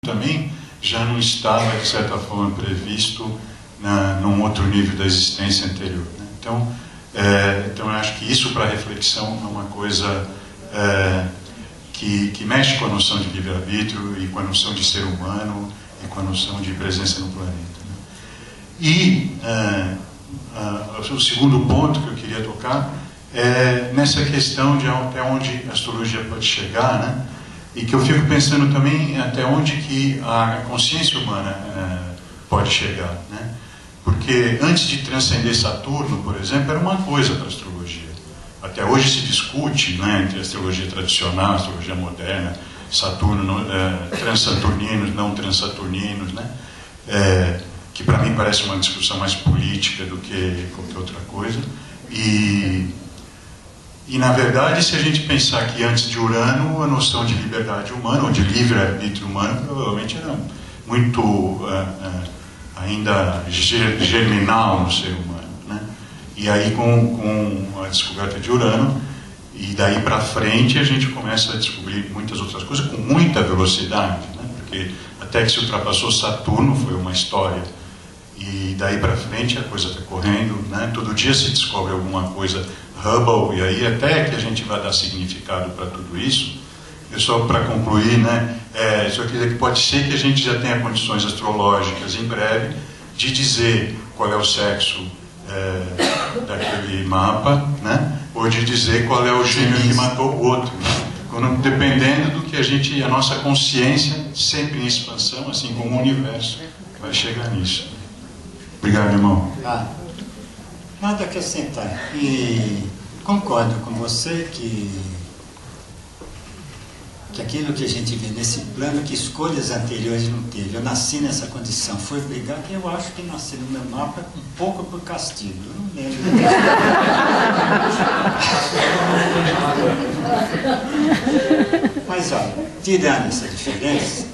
também já não estava, de certa forma, previsto num outro nível da existência anterior, né? Então eu acho que isso, para reflexão, é uma coisa que mexe com a noção de livre-arbítrio e com a noção de ser humano e com a noção de presença no planeta, né? E o segundo ponto que eu queria tocar é nessa questão de até onde a astrologia pode chegar, né? E que eu fico pensando também até onde que a consciência humana pode chegar, né? Porque antes de transcender Saturno, por exemplo, era uma coisa para a astrologia. Até hoje se discute, né, entre a astrologia tradicional, a astrologia moderna, Saturno, transsaturninos, não transsaturninos, né? Que para mim parece uma discussão mais política do que qualquer outra coisa. E na verdade, se a gente pensar que antes de Urano, a noção de liberdade humana, ou de livre-arbítrio humano, provavelmente era muito ainda germinal no ser humano, né? E aí com a descoberta de Urano, e daí para frente a gente começa a descobrir muitas outras coisas com muita velocidade, né? Porque até que se ultrapassou Saturno foi uma história, e daí para frente a coisa está correndo, né? Todo dia se descobre alguma coisa. Hubble, e aí até que a gente vai dar significado para tudo isso. Eu só para concluir, né, só quer dizer que pode ser que a gente já tenha condições astrológicas em breve de dizer qual é o sexo daquele mapa, né, ou de dizer qual é o gênio que matou o outro, né, dependendo do que a nossa consciência, sempre em expansão, assim como o universo, vai chegar nisso. Obrigado, irmão. Nada a acrescentar. E concordo com você que aquilo que a gente vê nesse plano, que escolhas anteriores não teve. Eu nasci nessa condição, foi obrigado, e eu acho que nasci no meu mapa um pouco por castigo. Eu não lembro. Mas olha, tirando essa diferença,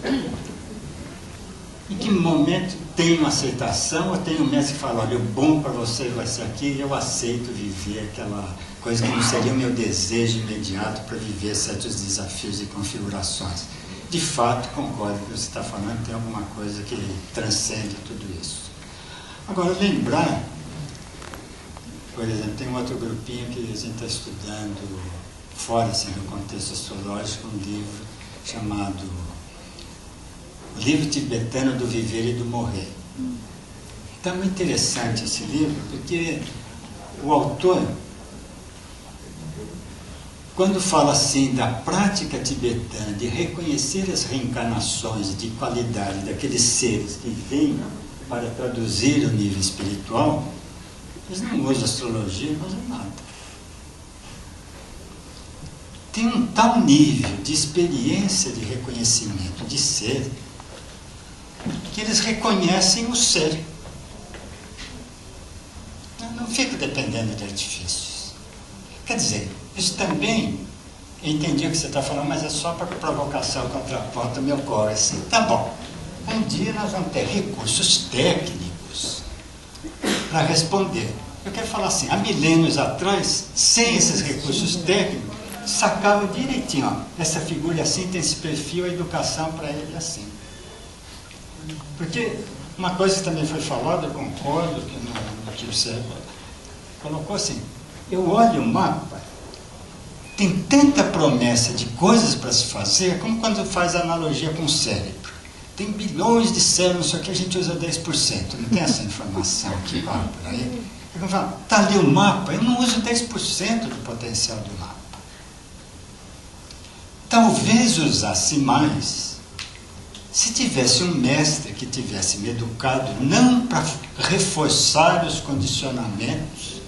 em que momento tem uma aceitação, ou tem um mestre que fala, olha, o bom para você vai ser aqui, e eu aceito viver aquela coisa que não seria o meu desejo imediato para viver certos desafios e configurações. De fato, concordo com o que você está falando, tem alguma coisa que transcende tudo isso. Agora, lembrar, por exemplo, tem um outro grupinho que a gente está estudando, fora assim, do contexto astrológico, um livro chamado Livro Tibetano do Viver e do Morrer. Então é muito interessante esse livro, porque o autor, quando fala assim da prática tibetana de reconhecer as reencarnações de qualidade daqueles seres que vêm para traduzir o nível espiritual, eles não usam astrologia, não usam nada. Tem um tal nível de experiência de reconhecimento de ser, que eles reconhecem o ser. Não fica dependendo de artifícios. Quer dizer, isso também, eu entendi o que você está falando, mas é só para provocação, contraponto, me ocorre assim. Tá bom, um dia nós vamos ter recursos técnicos para responder. Eu quero falar assim, há milênios atrás, sem esses recursos técnicos, sacava direitinho, ó, essa figura assim, tem esse perfil, a educação para ele é assim. Porque uma coisa que também foi falada, eu concordo no que você colocou assim, eu olho o mapa, tem tanta promessa de coisas para se fazer, como quando faz a analogia com o cérebro. Tem bilhões de cérebros, só que a gente usa 10%, não tem essa informação que vai por aí. Eu falo, está ali o mapa, eu não uso 10% do potencial do mapa. Talvez usasse mais se tivesse um mestre que tivesse me educado não para reforçar os condicionamentos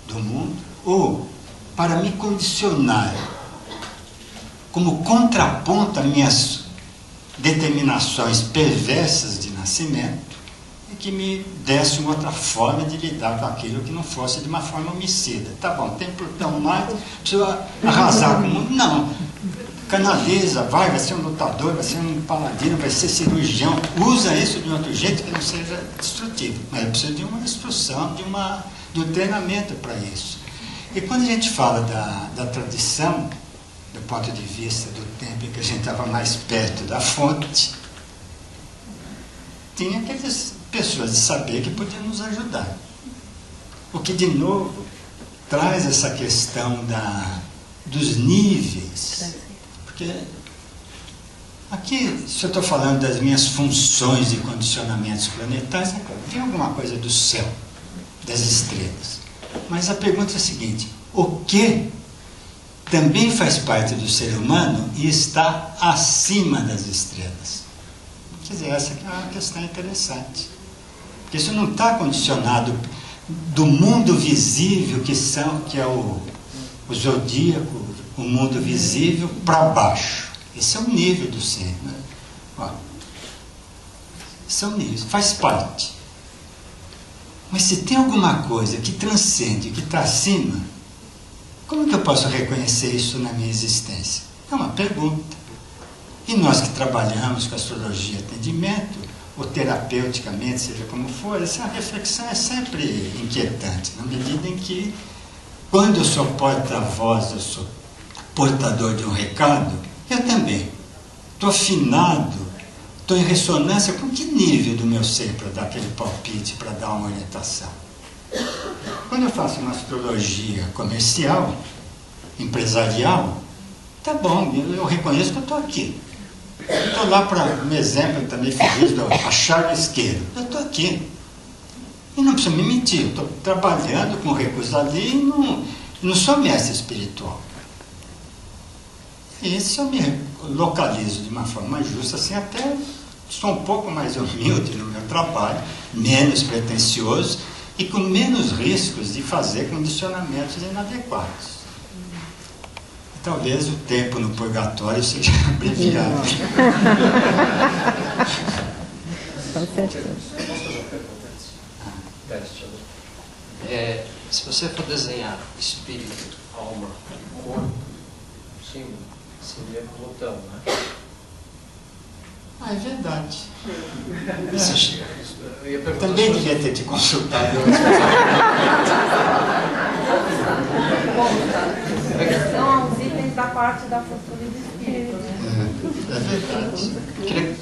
do mundo, ou para me condicionar como contraponto às minhas determinações perversas de nascimento, e que me desse uma outra forma de lidar com aquilo que não fosse de uma forma homicida. Tá bom, tem Plutão mais, precisa arrasar com o mundo. Não. Canaliza, vai ser um lutador, vai ser um paladino, vai ser cirurgião. Usa isso de um outro jeito que não seja destrutivo. Mas eu preciso de uma instrução, de um treinamento para isso. E quando a gente fala da tradição, do ponto de vista do tempo em que a gente estava mais perto da fonte, tinha aquelas pessoas de saber que podiam nos ajudar. O que, de novo, traz essa questão dos níveis. Porque aqui, se eu estou falando das minhas funções e condicionamentos planetários, tem alguma coisa do céu, das estrelas. Mas a pergunta é a seguinte: o que também faz parte do ser humano e está acima das estrelas? Quer dizer, essa é uma questão interessante. Porque isso não está condicionado do mundo visível, que é o zodíaco, o mundo visível, para baixo. Esse é o nível do ser. Né? Ó, esse é o nível, faz parte. Mas se tem alguma coisa que transcende, que está acima, como que eu posso reconhecer isso na minha existência? É uma pergunta. E nós que trabalhamos com astrologia, atendimento, ou terapeuticamente, seja como for, essa reflexão é sempre inquietante, na medida em que, quando eu sou porta-voz, eu sou portador de um recado, eu também estou afinado, estou em ressonância com que nível do meu ser para dar aquele palpite, para dar uma orientação. Quando eu faço uma astrologia comercial, empresarial, tá bom, eu reconheço que eu estou aqui. Eu estou lá para um exemplo, eu também fiz a chave esquerda. Eu estou aqui. E não preciso me mentir, eu estou trabalhando com recursos ali e não sou mestre espiritual. E se eu me localizo de uma forma justa, assim, até sou um pouco mais humilde no meu trabalho, menos pretensioso e com menos riscos de fazer condicionamentos inadequados. Talvez o tempo no purgatório seja abreviado. Com certeza. Se você for desenhar espírito, alma, corpo, símbolo, seria Plutão, né? Ah, é verdade. Eu ia perguntar Também devia ter te consultado. São os itens da parte da fortuna do espírito, né? É verdade.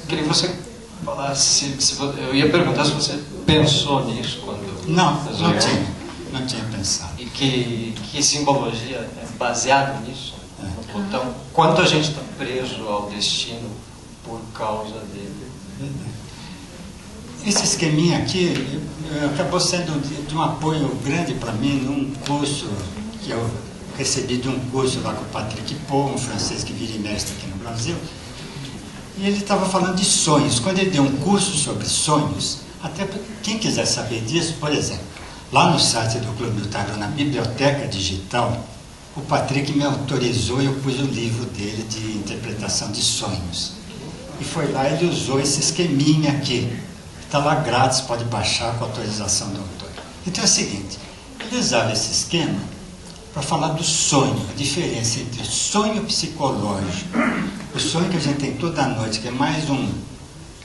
Queria que você falasse, eu ia perguntar se você pensou nisso quando... Não tinha pensado. E que simbologia é baseada nisso, no Plutão? Quanto a gente está preso ao destino por causa dele? Esse esqueminha aqui acabou sendo de um apoio grande para mim num curso que eu recebi de um curso lá com o Patrick Paul, um francês que vira e mestre aqui no Brasil. E ele estava falando de sonhos. Quando ele deu um curso sobre sonhos, até quem quiser saber disso, por exemplo, lá no site do Clube do Tarot, na biblioteca digital, o Patrick me autorizou e eu pus o livro dele de interpretação de sonhos. E foi lá, ele usou esse esqueminha aqui. Está lá grátis, pode baixar com autorização do autor. Então é o seguinte, ele usava esse esquema para falar do sonho, a diferença entre o sonho psicológico, o sonho que a gente tem toda noite, que é mais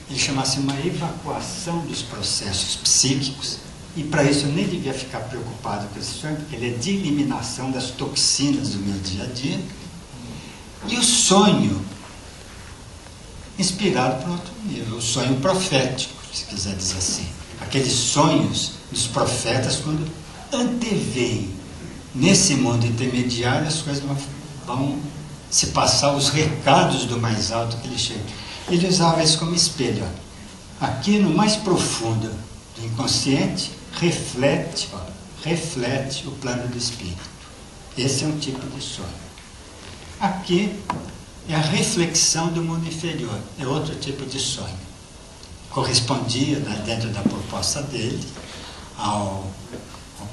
ele chamasse uma evacuação dos processos psíquicos, e para isso eu nem devia ficar preocupado com esse sonho, porque ele é de eliminação das toxinas do meu dia a dia, e o sonho inspirado por outro nível, o sonho profético, se quiser dizer assim, aqueles sonhos dos profetas quando anteveem nesse mundo intermediário as coisas vão se passar, os recados do mais alto que ele chega. Ele usava isso como espelho. Aqui no mais profundo do inconsciente reflete o plano do espírito. Esse é um tipo de sonho. Aqui é a reflexão do mundo inferior, é outro tipo de sonho. Correspondia, né, dentro da proposta dele, ao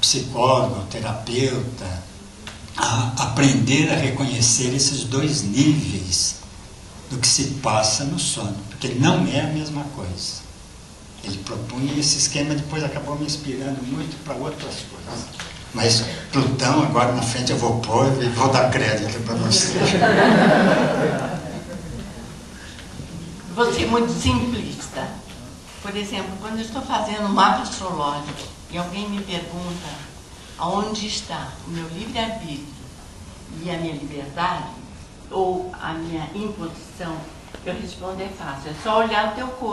psicólogo, ao terapeuta, a aprender a reconhecer esses dois níveis do que se passa no sono, porque não é a mesma coisa. Ele propunha esse esquema, depois acabou me inspirando muito para outras coisas. Mas Plutão, agora na frente eu vou pôr e vou dar crédito para você. Você é muito simplista. Por exemplo, quando eu estou fazendo um mapa astrológico e alguém me pergunta aonde está o meu livre-arbítrio e a minha liberdade, ou a minha imposição, eu respondo é fácil, é só olhar o teu corpo.